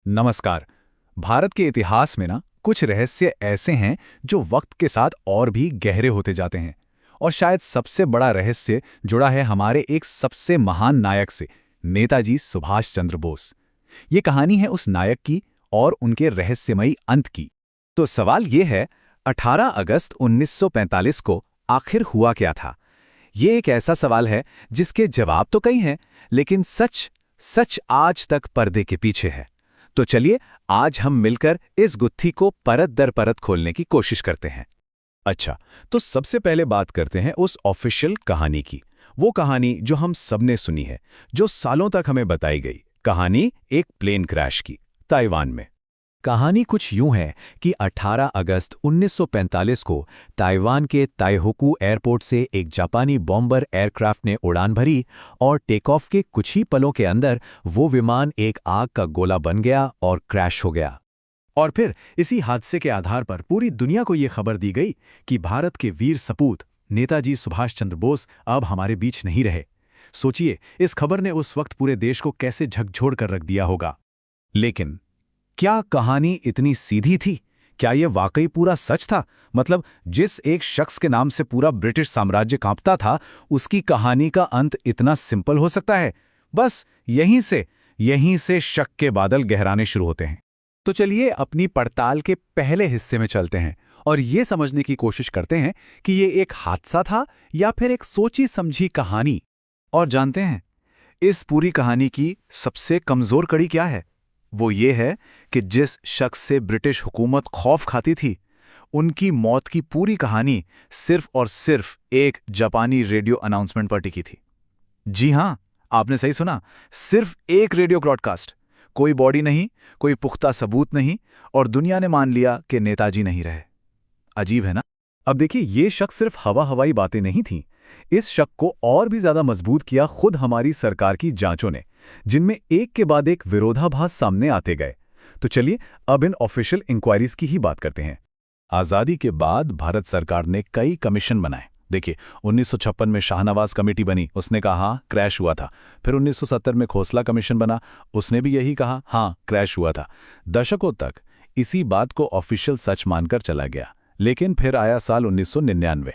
नमस्कार। भारत के इतिहास में ना कुछ रहस्य ऐसे हैं जो वक्त के साथ और भी गहरे होते जाते हैं। और शायद सबसे बड़ा रहस्य जुड़ा है हमारे एक सबसे महान नायक से, नेताजी सुभाष चंद्र बोस। ये कहानी है उस नायक की और उनके रहस्यमयी अंत की। तो सवाल ये है, 18 अगस्त 1945 को आखिर हुआ क्या था? ये एक ऐसा सवाल है जिसके जवाब तो कई हैं, लेकिन सच सच आज तक पर्दे के पीछे है। तो चलिए आज हम मिलकर इस गुत्थी को परत दर परत खोलने की कोशिश करते हैं। अच्छा, तो सबसे पहले बात करते हैं उस ऑफिशियल कहानी की। वो कहानी जो हम सबने सुनी है, जो सालों तक हमें बताई गई। कहानी एक प्लेन क्रैश की, ताइवान में। कहानी कुछ यूं है कि 18 अगस्त 1945 को ताइवान के ताइहोकू एयरपोर्ट से एक जापानी बॉम्बर एयरक्राफ्ट ने उड़ान भरी और टेक ऑफ के कुछ ही पलों के अंदर वो विमान एक आग का गोला बन गया और क्रैश हो गया। और फिर इसी हादसे के आधार पर पूरी दुनिया को ये खबर दी गई कि भारत के वीर सपूत नेताजी सुभाष चंद्र बोस अब हमारे बीच नहीं रहे। सोचिए, इस खबर ने उस वक्त पूरे देश को कैसे झकझोर कर रख दिया होगा। लेकिन क्या कहानी इतनी सीधी थी? क्या ये वाकई पूरा सच था? मतलब जिस एक शख्स के नाम से पूरा ब्रिटिश साम्राज्य कांपता था, उसकी कहानी का अंत इतना सिंपल हो सकता है? बस यहीं से शक के बादल गहराने शुरू होते हैं। तो चलिए अपनी पड़ताल के पहले हिस्से में चलते हैं और ये समझने की कोशिश करते हैं कि ये एक हादसा था या फिर एक सोची समझी कहानी। और जानते हैं, इस पूरी कहानी की सबसे कमजोर कड़ी क्या है? वो ये है कि जिस शख्स से ब्रिटिश हुकूमत खौफ खाती थी, उनकी मौत की पूरी कहानी सिर्फ और सिर्फ एक जापानी रेडियो अनाउंसमेंट पर टिकी थी। जी हां, आपने सही सुना, सिर्फ एक रेडियो ब्रॉडकास्ट। कोई बॉडी नहीं, कोई पुख्ता सबूत नहीं, और दुनिया ने मान लिया कि नेताजी नहीं रहे। अजीब है ना? अब देखिए, ये शक सिर्फ हवाई बातें नहीं थीं। इस शक को और भी ज्यादा मजबूत किया खुद हमारी सरकार की जांचों ने, जिनमें एक के बाद एक विरोधाभास सामने आते गए। तो चलिए अब इन ऑफिशियल इंक्वायरीज की ही बात करते हैं। आज़ादी के बाद भारत सरकार ने कई कमीशन बनाए। देखिए, 1956 में शाहनवाज कमेटी बनी, उसने कहा हाँ क्रैश हुआ था। फिर 1970 में खोसला कमीशन बना, उसने भी यही कहा हाँ क्रैश हुआ था। दशकों तक इसी बात को ऑफिशियल सच मानकर चला गया। लेकिन फिर आया साल 1999,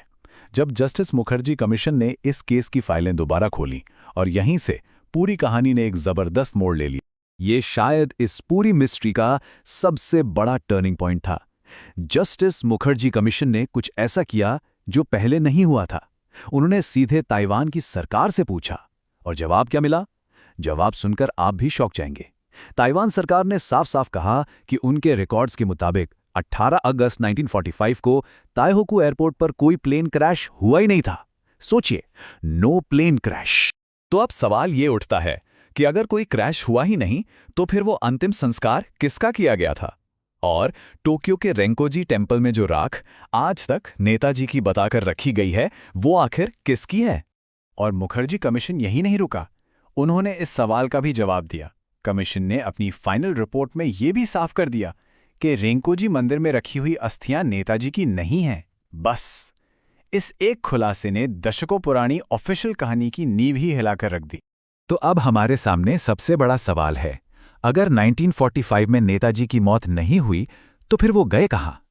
जब जस्टिस मुखर्जी कमीशन ने इस केस की फाइलें दोबारा खोलीं, और यहीं से पूरी कहानी ने एक जबरदस्त मोड़ ले ली। ये शायद इस पूरी मिस्ट्री का सबसे बड़ा टर्निंग पॉइंट था। जस्टिस मुखर्जी कमीशन ने कुछ ऐसा किया जो पहले नहीं हुआ था। उन्होंने सीधे ताइवान की सरकार से पूछा, और जवाब क्या मिला? जवाब सुनकर आप भी शॉक जाएंगे। ताइवान सरकार ने साफ साफ कहा कि उनके रिकॉर्ड्स के मुताबिक 18 अगस्त 1945 को ताइहोकू एयरपोर्ट पर कोई प्लेन क्रैश हुआ ही नहीं था। सोचिए, नो प्लेन क्रैश। तो अब सवाल ये उठता है कि अगर कोई क्रैश हुआ ही नहीं, तो फिर वो अंतिम संस्कार किसका किया गया था? और टोक्यो के रेंकोजी टेम्पल में जो राख आज तक नेताजी की बताकर रखी गई है, वो आखिर किसकी है? और मुखर्जी कमीशन यही नहीं रुका, उन्होंने इस सवाल का भी जवाब दिया। कमीशन ने अपनी फाइनल रिपोर्ट में ये भी साफ कर दिया कि रेंकोजी मंदिर में रखी हुई अस्थियां नेताजी की नहीं हैं। बस इस एक खुलासे ने दशकों पुरानी ऑफिशियल कहानी की नींव ही हिलाकर रख दी। तो अब हमारे सामने सबसे बड़ा सवाल है, अगर 1945 में नेताजी की मौत नहीं हुई, तो फिर वो गए कहाँ?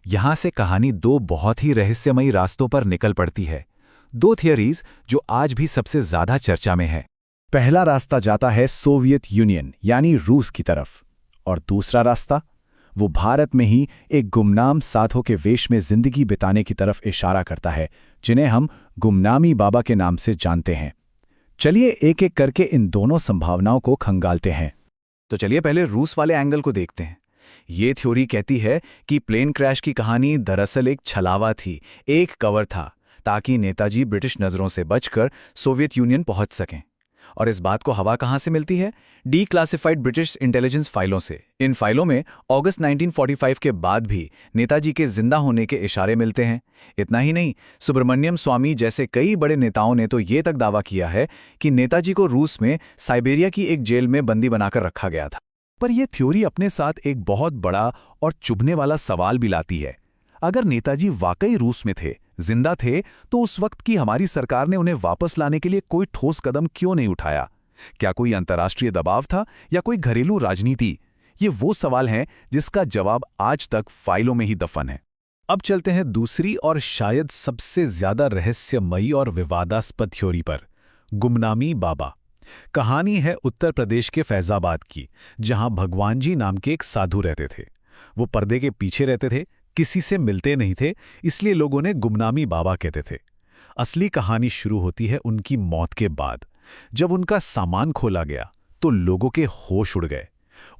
यहां से कहानी दो बहुत ही रहस्यमयी रास्तों पर निकल पड़ती है। दो थियरीज जो आज भी सबसे ज्यादा चर्चा में है। पहला रास्ता जाता है सोवियत यूनियन यानी रूस की तरफ, और दूसरा रास्ता वो भारत में ही एक गुमनाम साधु के वेश में जिंदगी बिताने की तरफ इशारा करता है, जिन्हें हम गुमनामी बाबा के नाम से जानते हैं। चलिए एक एक करके इन दोनों संभावनाओं को खंगालते हैं। तो चलिए पहले रूस वाले एंगल को देखते हैं। ये थ्योरी कहती है कि प्लेन क्रैश की कहानी दरअसल एक छलावा थी, एक कवर था, ताकि नेताजी ब्रिटिश नज़रों से बचकर सोवियत यूनियन पहुंच सकें। और इस बात को हवा कहां से मिलती है? डीक्लासिफाइड ब्रिटिश इंटेलिजेंस फाइलों से। इन फाइलों में अगस्त 1945 के बाद भी नेताजी के जिंदा होने के इशारे मिलते हैं। इतना ही नहीं, सुब्रमण्यम स्वामी जैसे कई बड़े नेताओं ने तो ये तक दावा किया है कि नेताजी को रूस में साइबेरिया की एक जेल में बंदी बनाकर रखा गया था। पर यह थ्योरी अपने साथ एक बहुत बड़ा और चुभने वाला सवाल भी लाती है। अगर नेताजी वाकई रूस में थे, जिंदा थे, तो उस वक्त की हमारी सरकार ने उन्हें वापस लाने के लिए कोई ठोस कदम क्यों नहीं उठाया? क्या कोई अंतर्राष्ट्रीय दबाव था या कोई घरेलू राजनीति? ये वो सवाल हैं जिसका जवाब आज तक फाइलों में ही दफन है। अब चलते हैं दूसरी और शायद सबसे ज्यादा रहस्यमयी और विवादास्पद थ्योरी पर, गुमनामी बाबा। कहानी है उत्तर प्रदेश के फैजाबाद की, जहां भगवान जी नाम के एक साधु रहते थे। वो पर्दे के पीछे रहते थे, किसी से मिलते नहीं थे, इसलिए लोगों ने गुमनामी बाबा कहते थे। असली कहानी शुरू होती है उनकी मौत के बाद। जब उनका सामान खोला गया तो लोगों के होश उड़ गए।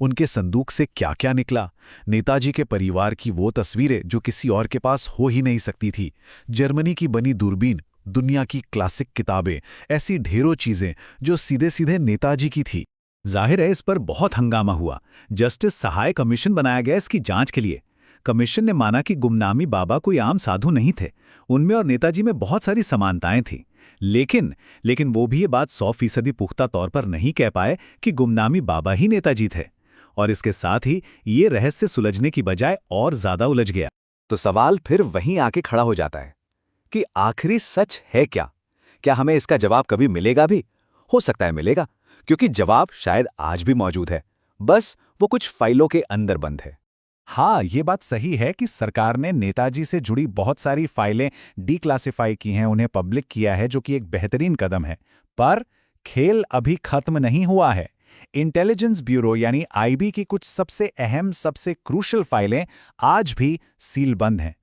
उनके संदूक से क्या क्या निकला, नेताजी के परिवार की वो तस्वीरें जो किसी और के पास हो ही नहीं सकती थी, जर्मनी की बनी दूरबीन, दुनिया की क्लासिक किताबें, ऐसी ढेरों चीजें जो सीधे सीधे नेताजी की थी। जाहिर है इस पर बहुत हंगामा हुआ। जस्टिस सहाय कमीशन बनाया गया इसकी जांच के लिए। कमीशन ने माना कि गुमनामी बाबा कोई आम साधु नहीं थे, उनमें और नेताजी में बहुत सारी समानताएं थीं। लेकिन वो भी ये बात 100% पुख्ता तौर पर नहीं कह पाए कि गुमनामी बाबा ही नेताजी थे। और इसके साथ ही ये रहस्य सुलझने की बजाय और ज्यादा उलझ गया। तो सवाल फिर वहीं आके खड़ा हो जाता है कि आखिरी सच है क्या? क्या हमें इसका जवाब कभी मिलेगा भी? हो सकता है मिलेगा, क्योंकि जवाब शायद आज भी मौजूद है, बस वो कुछ फाइलों के अंदर बंद है। हाँ, ये बात सही है कि सरकार ने नेताजी से जुड़ी बहुत सारी फाइलें डीक्लासिफाई की हैं, उन्हें पब्लिक किया है, जो कि एक बेहतरीन कदम है। पर खेल अभी खत्म नहीं हुआ है। इंटेलिजेंस ब्यूरो यानी आईबी की कुछ सबसे अहम, सबसे क्रूशल फाइलें आज भी सील बंद हैं।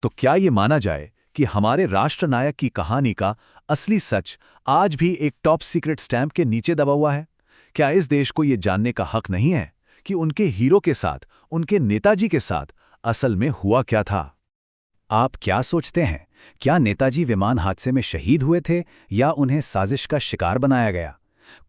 तो क्या ये माना जाए कि हमारे राष्ट्रनायक की कहानी का असली सच आज भी एक टॉप सीक्रेट स्टैंप के नीचे दबा हुआ है? क्या इस देश को ये जानने का हक नहीं है कि उनके हीरो के साथ, उनके नेताजी के साथ असल में हुआ क्या था? आप क्या सोचते हैं? क्या नेताजी विमान हादसे में शहीद हुए थे या उन्हें साजिश का शिकार बनाया गया?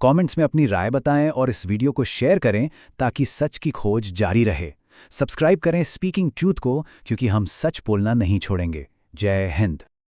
कमेंट्स में अपनी राय बताएं और इस वीडियो को शेयर करें ताकि सच की खोज जारी रहे। सब्सक्राइब करें स्पीकिंग ट्रूथ को, क्योंकि हम सच बोलना नहीं छोड़ेंगे। जय हिंद।